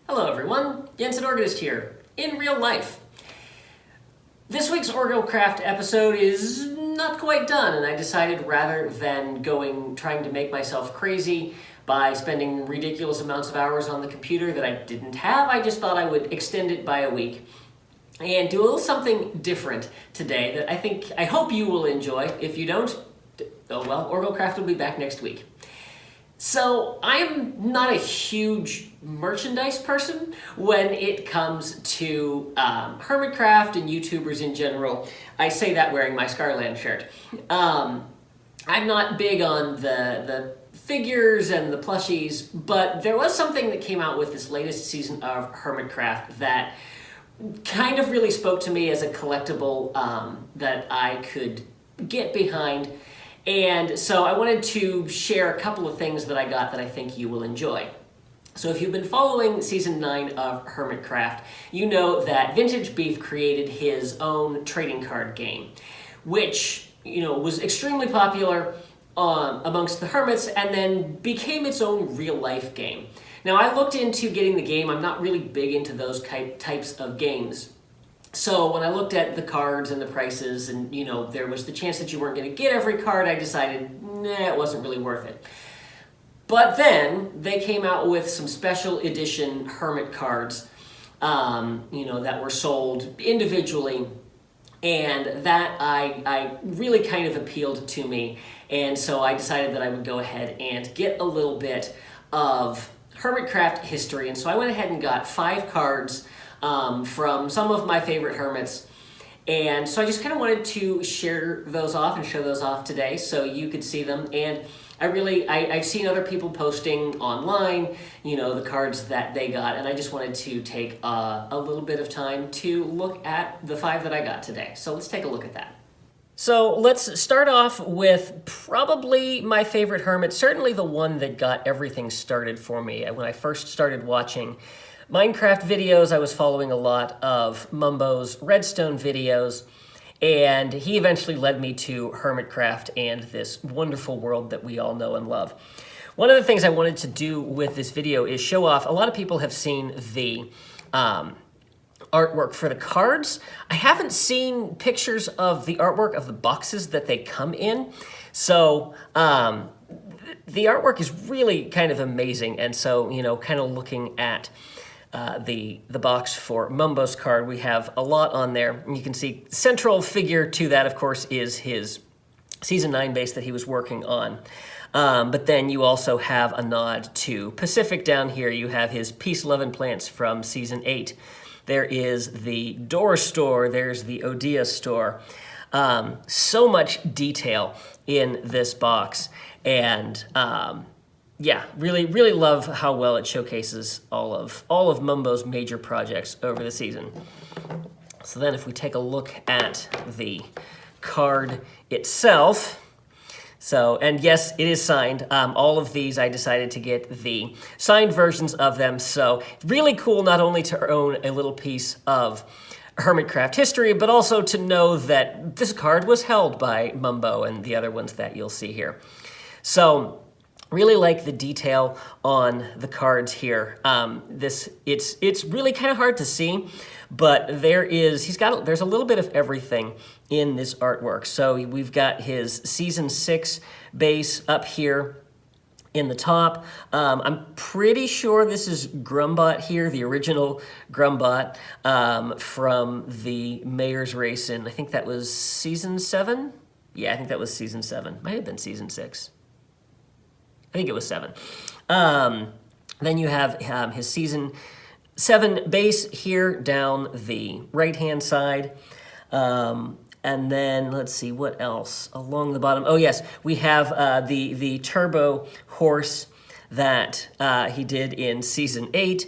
Hello everyone, Jensen Organist here, in real life. This week's Hermitcraft episode is not quite done, and I decided rather than trying to make myself crazy by spending ridiculous amounts of hours on the computer that I didn't have, I just thought I would extend it by a week and do a little something different today that I hope you will enjoy. If you don't, oh well, Hermitcraft will be back next week. So I'm not a huge merchandise person when it comes to Hermitcraft and YouTubers in general. I say that wearing my Scarland shirt. I'm not big on the figures and the plushies, but there was something that came out with this latest season of Hermitcraft that kind of really spoke to me as a collectible that I could get behind. And so I wanted to share a couple of things that I got that I think you will enjoy. So if you've been following Season 9 of Hermitcraft, you know that Vintage Beef created his own trading card game, which was extremely popular amongst the hermits and then became its own real-life game. Now I looked into getting the game. I'm not really big into those types of games. So when I looked at the cards and the prices and, there was the chance that you weren't going to get every card, I decided, it wasn't really worth it. But then they came out with some special edition Hermit cards, that were sold individually, and that I really kind of appealed to me. And so I decided that I would go ahead and get a little bit of Hermitcraft history. And so I went ahead and got 5 cards from some of my favorite hermits. And so I just kind of wanted to share those off and show those off today so you could see them. And I've seen other people posting online, the cards that they got, and I just wanted to take a little bit of time to look at the 5 that I got today. So let's take a look at that. So let's start off with probably my favorite hermit, certainly the one that got everything started for me. When I first started watching Minecraft videos, I was following a lot of Mumbo's Redstone videos, and he eventually led me to Hermitcraft and this wonderful world that we all know and love. One of the things I wanted to do with this video is show off, a lot of people have seen the artwork for the cards. I haven't seen pictures of the artwork of the boxes that they come in, so the artwork is really kind of amazing. And so, kind of looking at the box for Mumbo's card, we have a lot on there. And you can see central figure to that, of course, is his Season 9 base that he was working on. But then you also have a nod to Pacific down here. You have his Peace, Love, and Plants from Season 8. There is the Door store. There's the Odia store. So much detail in this box. And yeah, really love how well it showcases all of Mumbo's major projects over the season. So then if we take a look at the card itself, and yes, it is signed. All of these, I decided to get the signed versions of them. So really cool not only to own a little piece of Hermitcraft history, but also to know that this card was held by Mumbo and the other ones that you'll see here. So really like the detail on the cards here. It's really kind of hard to see, but there's a little bit of everything in this artwork. So we've got his Season 6 base up here in the top. I'm pretty sure this is Grumbot here, the original Grumbot from the Mayor's Race in, I think that was Season 7? Yeah, I think that was Season 7. Might have been Season 6. I think it was 7. Then you have his Season 7 base here down the right-hand side. And then, let's see, what else? Along the bottom, oh yes, we have the Turbo horse that he did in Season 8.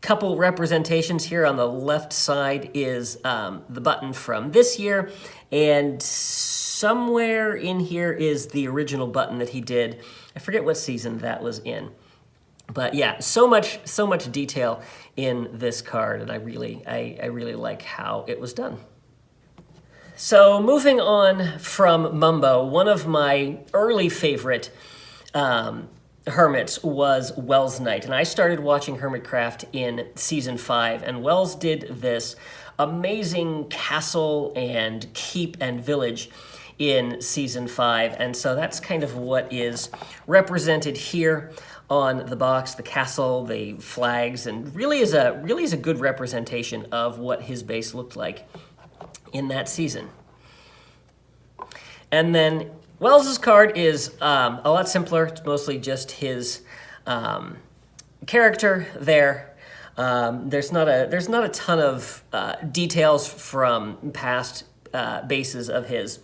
Couple representations here. On the left side is the button from this year, and somewhere in here is the original button that he did. I forget what season that was in. But yeah, so much detail in this card, and I really like how it was done. So moving on from Mumbo, one of my early favorite Hermits was Wells Night, and I started watching Hermitcraft in season 5, and Wells did this amazing castle and keep and village in season 5, and so that's kind of what is represented here on the box, the castle, the flags, and really is a good representation of what his base looked like in that season. And then Wells's card is a lot simpler. It's mostly just his character there. There's not a ton of details from past bases of his.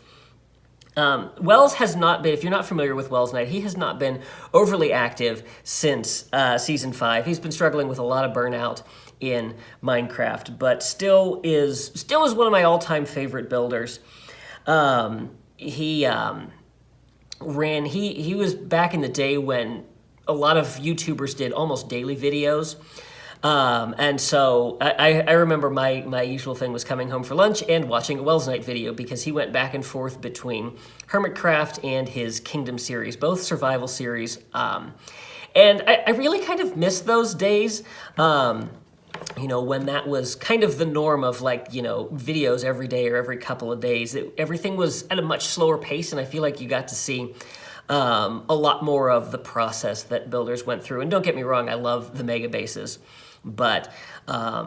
Wells has not been, if you're not familiar with Wells Night, he has not been overly active since season 5. He's been struggling with a lot of burnout in Minecraft, but still is one of my all-time favorite builders. He was back in the day when a lot of YouTubers did almost daily videos. And so I remember my usual thing was coming home for lunch and watching a Wells Night video, because he went back and forth between Hermitcraft and his Kingdom series, both survival series. And I really kind of miss those days, when that was kind of the norm of videos every day or every couple of days. Everything was at a much slower pace, and I feel like you got to see a lot more of the process that builders went through. And don't get me wrong, I love the mega bases. But I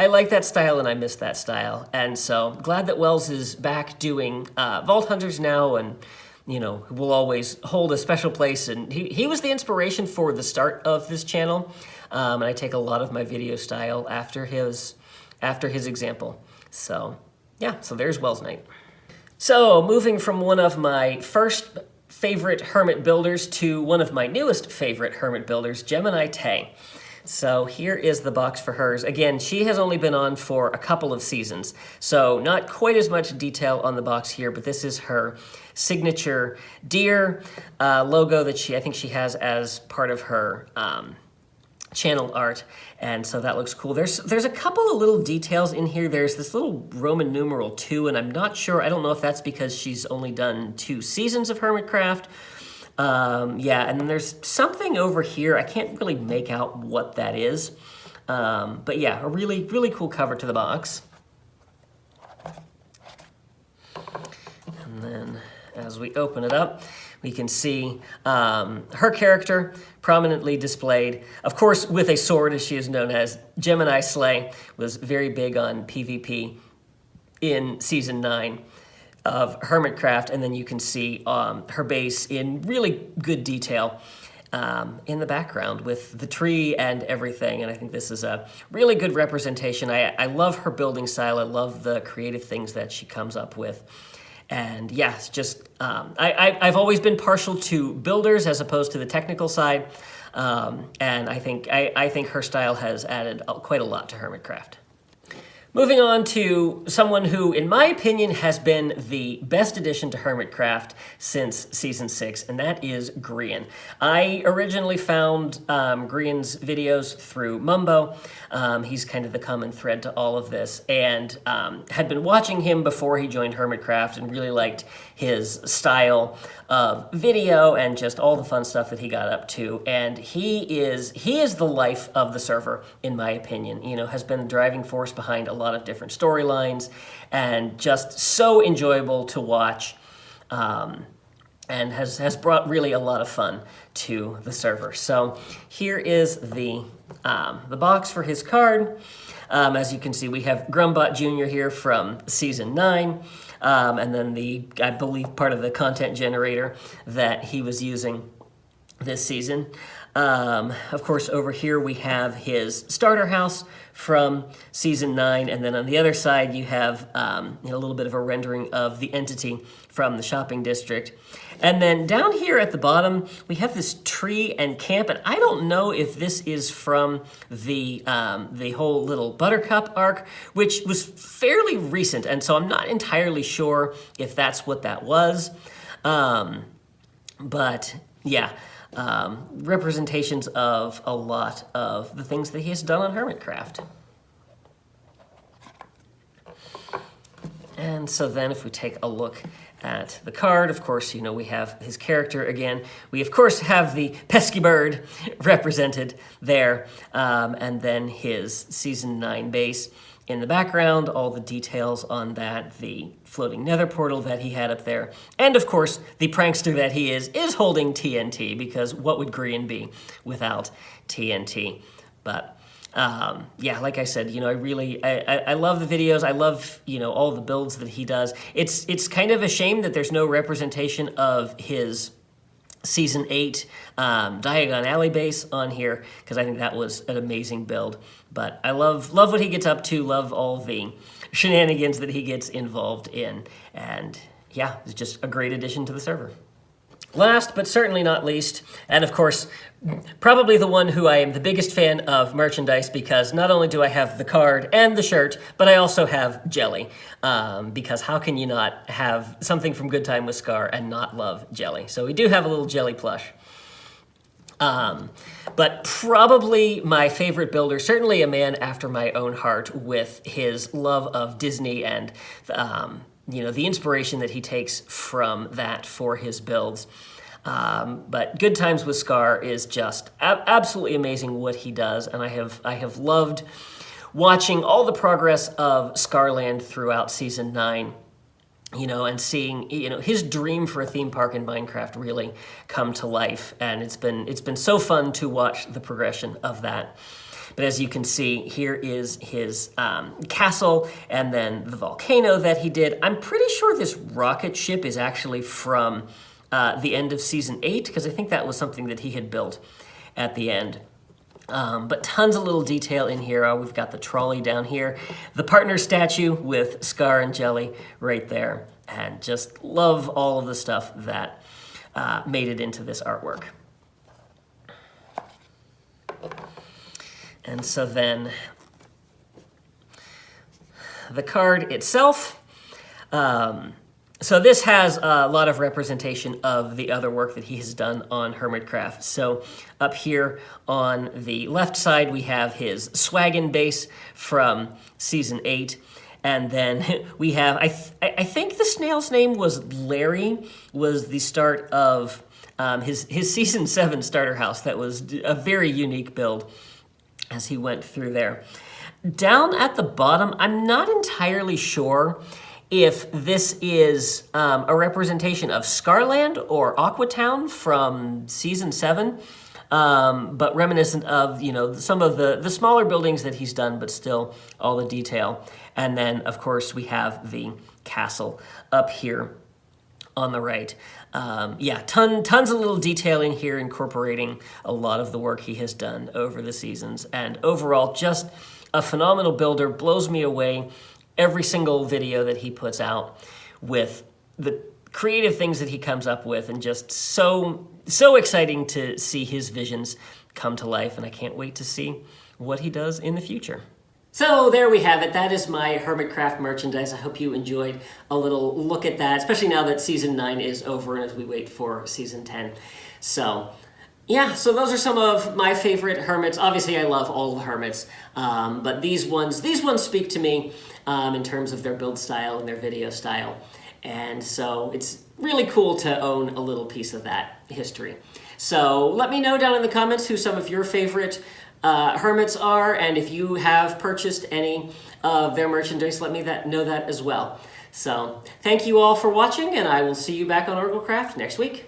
like that style, and I miss that style. And so glad that Wells is back doing Vault Hunters now, and will always hold a special place. And he was the inspiration for the start of this channel, and I take a lot of my video style after his example. So so there's Wells Night. So moving from one of my first favorite Hermit builders to one of my newest favorite Hermit builders, Gemini Tay. So here is the box for hers. Again, she has only been on for a couple of seasons, so not quite as much detail on the box here, but this is her signature deer logo that I think she has as part of her channel art, and so that looks cool. There's a couple of little details in here. There's this little Roman numeral 2, and I'm not sure, I don't know if that's because she's only done 2 seasons of Hermitcraft. And then there's something over here. I can't really make out what that is. But yeah, a really, really cool cover to the box. And then as we open it up, we can see her character prominently displayed, of course, with a sword, as she is known as. Gemini Slay was very big on PvP in Season 9 of Hermitcraft, and then you can see her base in really good detail in the background with the tree and everything, and I think this is a really good representation. I love her building style. I love the creative things that she comes up with. And yeah, it's just, I've always been partial to builders as opposed to the technical side, and I think her style has added quite a lot to Hermitcraft. Moving on to someone who, in my opinion, has been the best addition to Hermitcraft since Season 6, and that is Grian. I originally found Grian's videos through Mumbo. He's kind of the common thread to all of this, and had been watching him before he joined Hermitcraft and really liked his style of video and just all the fun stuff that he got up to. And he is the life of the server, in my opinion. Has been the driving force behind a lot of different storylines, and just so enjoyable to watch, and has brought really a lot of fun to the server. So here is the box for his card. As you can see, we have Grumbot Jr. here from Season 9, and then I believe, part of the content generator that he was using this season. Of course, over here we have his starter house from Season 9, and then on the other side you have a little bit of a rendering of the entity from the shopping district. And then down here at the bottom we have this tree and camp, and I don't know if this is from the whole little Buttercup arc, which was fairly recent, and so I'm not entirely sure if that's what that was. But yeah. Representations of a lot of the things that he has done on Hermitcraft. And so then if we take a look at the card. Of course, you know, we have his character again. We, of course, have the pesky bird represented there, and then his Season 9 base in the background, all the details on that, the floating nether portal that he had up there, and of course, the prankster that he is holding TNT, because what would Grian be without TNT? But yeah, like I said, you know, I love the videos. I love, you know, all the builds that he does. It's kind of a shame that there's no representation of his Season 8 Diagon Alley base on here, because I think that was an amazing build. But I love what he gets up to, love all the shenanigans that he gets involved in, and yeah, it's just a great addition to the server. Last, but certainly not least, and of course, probably the one who I am the biggest fan of merchandise, because not only do I have the card and the shirt, but I also have Jelly. Because how can you not have something from Good Time with Scar and not love Jelly? So we do have a little Jelly plush. But probably my favorite builder, certainly a man after my own heart with his love of Disney and you know, the inspiration that he takes from that for his builds. But Good Times with Scar is just absolutely amazing what he does, and I have loved watching all the progress of Scarland throughout Season 9, you know, and seeing, you know, his dream for a theme park in Minecraft really come to life, and it's been so fun to watch the progression of that. But as you can see, here is his castle, and then the volcano that he did. I'm pretty sure this rocket ship is actually from the end of Season 8, because I think that was something that he had built at the end. But tons of little detail in here. We've got the trolley down here, the partner statue with Scar and Jelly right there, and just love all of the stuff that made it into this artwork. And so then the card itself, so this has a lot of representation of the other work that he has done on Hermitcraft. So up here on the left side, we have his Swaggin base from Season 8. And then we have, I think the snail's name was Larry, was the start of his Season 7 starter house. That was a very unique build as he went through there. Down at the bottom, I'm not entirely sure if this is a representation of Scarland or Aquatown from Season 7, but reminiscent of, you know, some of the smaller buildings that he's done, but still all the detail. And then, of course, we have the castle up here on the right. Yeah, tons of little detailing here, incorporating a lot of the work he has done over the seasons. And overall, just a phenomenal builder, blows me away every single video that he puts out with the creative things that he comes up with, and just so exciting to see his visions come to life, and I can't wait to see what he does in the future. So there we have it. That is my Hermitcraft merchandise. I hope you enjoyed a little look at that, especially now that Season 9 is over and as we wait for Season 10. So yeah, so those are some of my favorite hermits. Obviously, I love all the hermits, but these ones speak to me in terms of their build style and their video style. And so it's really cool to own a little piece of that history. So let me know down in the comments who some of your favorite hermits are, and if you have purchased any of their merchandise, let me know that as well. So thank you all for watching, and I will see you back on Hermitcraft next week.